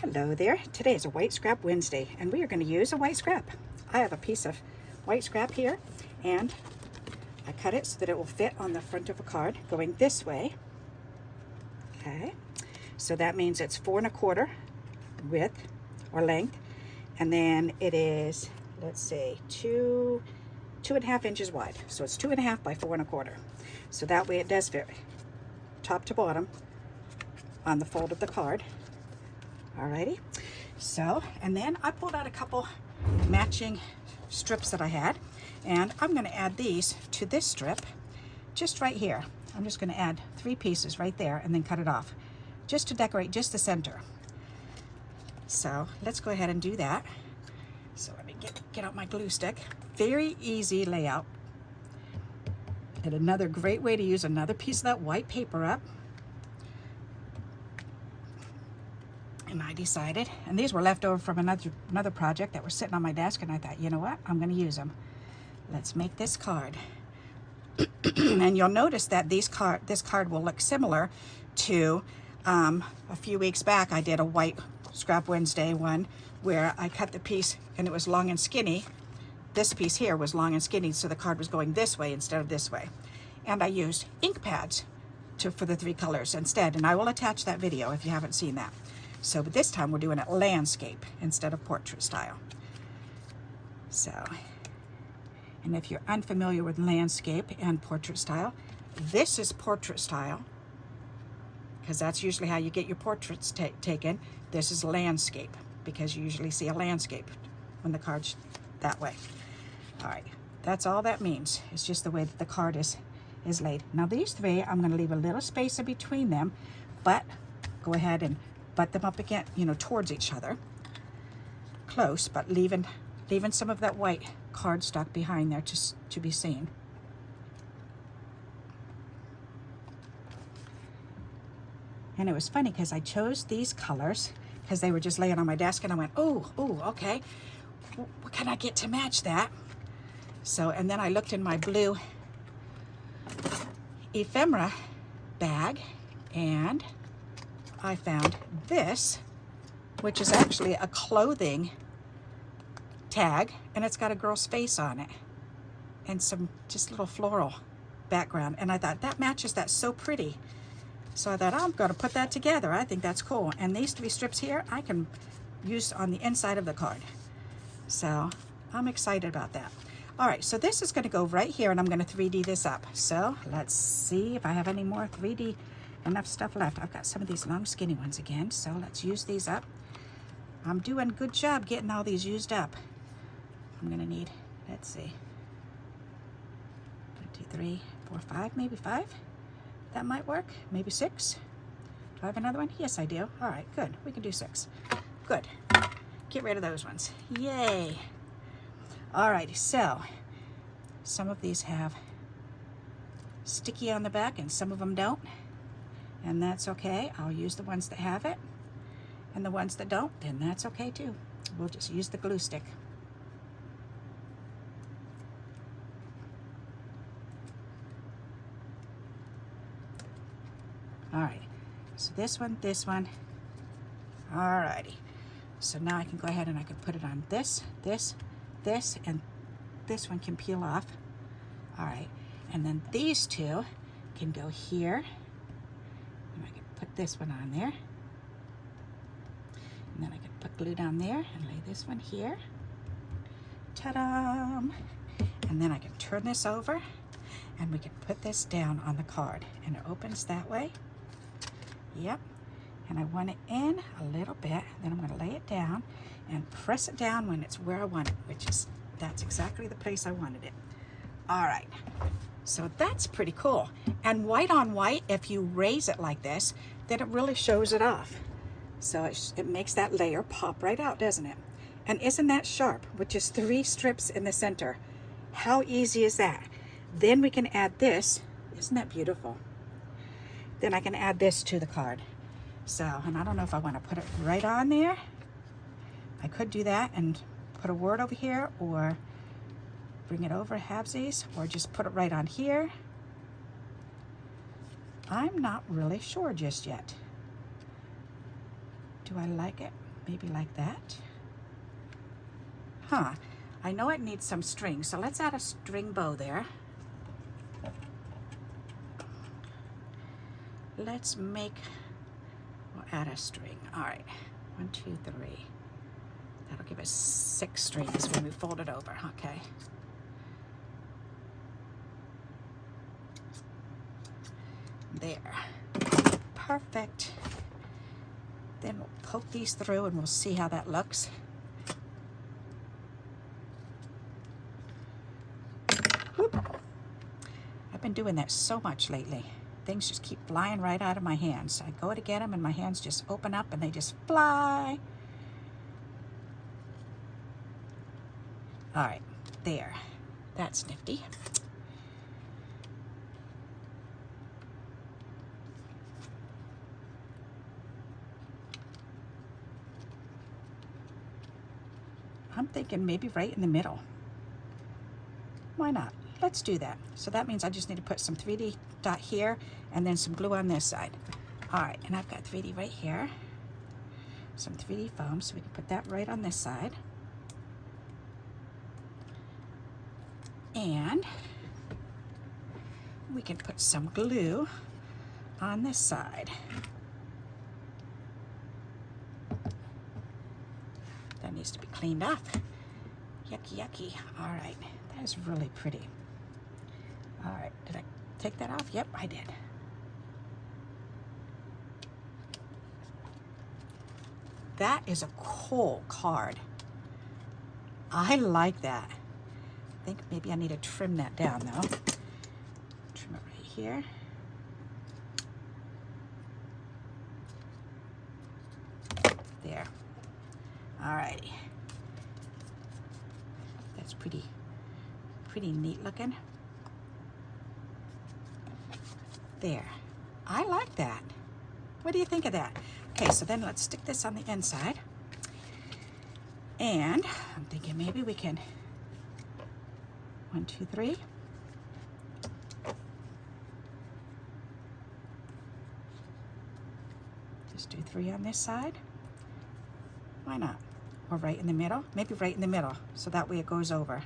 Hello there. Today is a White Scrap Wednesday and we are going to use a white scrap. I have a piece of white scrap here and I cut it so that it will fit on the front of a card going this way. Okay, so that means it's 4 1/4 width or length, and then it is, let's say, 2.5 inches wide. So it's 2.5 by 4 1/4. So that way it does fit top to bottom on the fold of the card. Alrighty, so, and then I pulled out a couple matching strips that I had, and I'm going to add these to this strip just right here. I'm just going to add 3 pieces right there and then cut it off just to decorate just the center. So let's go ahead and do that. So let me get out my glue stick. Very easy layout, and another great way to use another piece of that white paper up. And I decided, and these were left over from another project that were sitting on my desk, and I thought, you know what, I'm going to use them. Let's make this card. And you'll notice that this card will look similar to a few weeks back I did a White Scrap Wednesday one where I cut the piece and it was long and skinny. This piece here was long and skinny, so the card was going this way instead of this way. And I used ink pads for the 3 colors instead, and I will attach that video if you haven't seen that. So, but this time we're doing it landscape instead of portrait style. So, and if you're unfamiliar with landscape and portrait style, this is portrait style, because that's usually how you get your portraits taken. This is landscape, because you usually see a landscape when the card's that way. All right, that's all that means. It's just the way that the card is laid. Now these 3, I'm going to leave a little space in between them, but go ahead and butt them up again, towards each other, close, but leaving some of that white cardstock behind there to be seen. And it was funny because I chose these colors because they were just laying on my desk, and I went, oh, okay, what can I get to match that? So, and then I looked in my blue ephemera bag, and I found this, which is actually a clothing tag, and it's got a girl's face on it and some just little floral background, and I thought that matches that so pretty. So I thought, I'm going to put that together. I think that's cool. And these 3 strips here I can use on the inside of the card. So I'm excited about that. All right, so this is going to go right here, and I'm going to 3D this up. So let's see if I have any more 3D enough stuff left. I've got some of these long skinny ones again, so let's use these up. I'm doing a good job getting all these used up. I'm going to need, let's see, 1, 2, 3, 4, 5, maybe 5. That might work. Maybe 6. Do I have another one? Yes, I do. All right, good. We can do 6. Good. Get rid of those ones. Yay. All righty, so some of these have sticky on the back and some of them don't. And that's okay. I'll use the ones that have it. And the ones that don't, then that's okay too. We'll just use the glue stick. All right, so this one. All righty. So now I can go ahead and I can put it on this, and this one can peel off. All right, and then these 2 can go here. And I can put this one on there. And then I can put glue down there and lay this one here. Ta-da! And then I can turn this over and we can put this down on the card, and it opens that way. Yep. And I want it in a little bit, then I'm going to lay it down and press it down when it's where I want it, that's exactly the place I wanted it. All right, so that's pretty cool. And white on white, if you raise it like this, then it really shows it off. So it makes that layer pop right out, doesn't it? And isn't that sharp with just 3 strips in the center? How easy is that? Then we can add this. Isn't that beautiful? Then I can add this to the card. So, and I don't know if I want to put it right on there. I could do that and put a word over here, or bring it over halvesies, or just put it right on here. I'm not really sure just yet. Do I like it? maybe like that. Huh, I know it needs some string, so let's add a string bow there. We'll add a string. All right, 1, 2, 3. That'll give us 6 strings when we fold it over, okay? There, perfect. Then we'll poke these through and we'll see how that looks. Whoop. I've been doing that so much lately. Things just keep flying right out of my hands. I go to get them and my hands just open up and they just fly. All right, there. That's nifty. I'm thinking maybe right in the middle. Why not? Let's do that. So that means I just need to put some 3D dot here and then some glue on this side. All right, and I've got 3D right here. Some 3D foam, so we can put that right on this side. And we can put some glue on this side. That needs to be cleaned up. Yucky, yucky. All right, that is really pretty. All right, did I take that off? Yep, I did. That is a cool card. I like that. I think maybe I need to trim that down though. Trim it right here. There. Alrighty. That's pretty neat looking. There. I like that. What do you think of that? Okay, so then let's stick this on the inside. And I'm thinking maybe we can 1, 2, 3. Just do 3 on this side. Why not? Or right in the middle? Maybe right in the middle, so that way it goes over.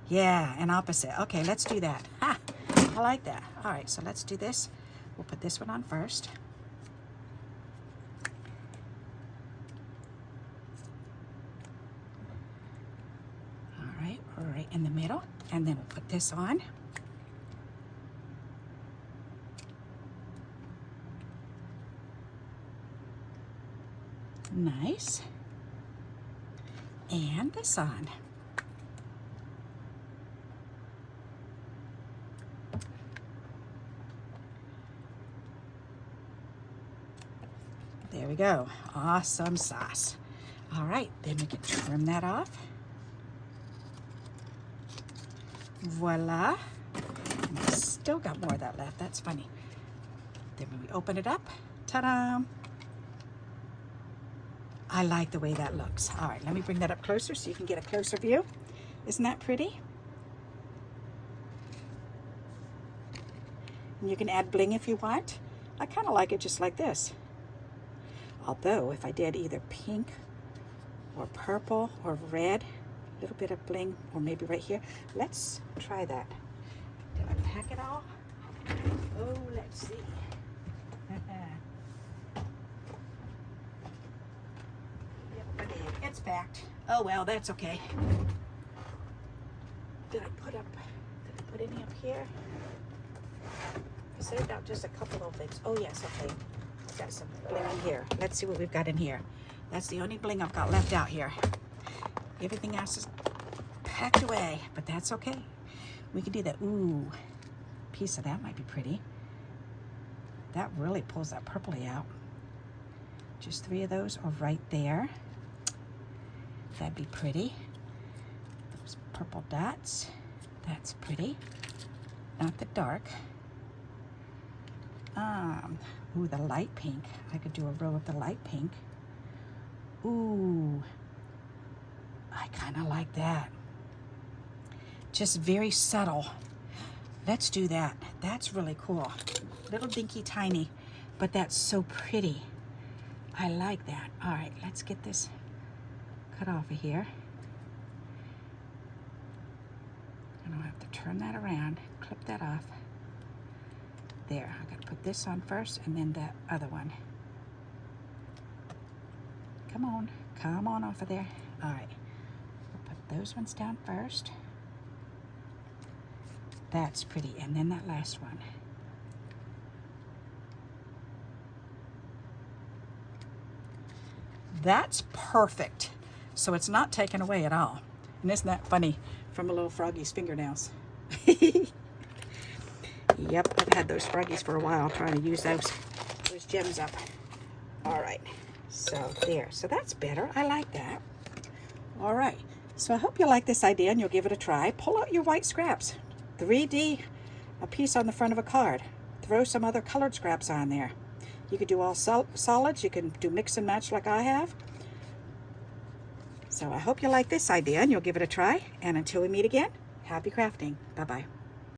Yeah, and opposite. Okay, let's do that. Ha! I like that. All right, so let's do this. We'll put this one on first. All right, right in the middle. And then we'll put this on. Nice. And this on. There we go. Awesome sauce. All right, then we can trim that off. Voila. And I still got more of that left. That's funny. Then when we open it up, ta-da! I like the way that looks. All right, let me bring that up closer so you can get a closer view. Isn't that pretty? And you can add bling if you want. I kind of like it just like this. Although if I did either pink or purple or red, a little bit of bling, or maybe right here. Let's try that. Did I pack it all? Oh, let's see. It's packed. Oh well, that's okay. Did I put any up here? I saved out just a couple of things. Oh yes, okay. I've got some bling in here. Let's see what we've got in here. That's the only bling I've got left out here. Everything else is packed away, but that's okay. We can do that. Ooh, piece of that might be pretty. That really pulls that purpley out. Just 3 of those are right there. That'd be pretty. Those purple dots. That's pretty. Not the dark. Ooh, the light pink. I could do a row of the light pink. Ooh, I kind of like that. Just very subtle. Let's do that. That's really cool. Little dinky tiny, but that's so pretty. I like that. All right, let's get this cut off of here. And I'll have to turn that around, clip that off. There, I gotta put this on first and then the other one. Come on off of there. All right, we'll put those ones down first. That's pretty, and then that last one. That's perfect. So it's not taken away at all. And isn't that funny? From a little froggy's fingernails. Yep, I've had those froggies for a while, trying to use those gems up. All right, so there. So that's better. I like that. All right, so I hope you like this idea and you'll give it a try. Pull out your white scraps. 3D, a piece on the front of a card. Throw some other colored scraps on there. You could do all solids. You can do mix and match like I have. So I hope you like this idea and you'll give it a try. And until we meet again, happy crafting. Bye-bye.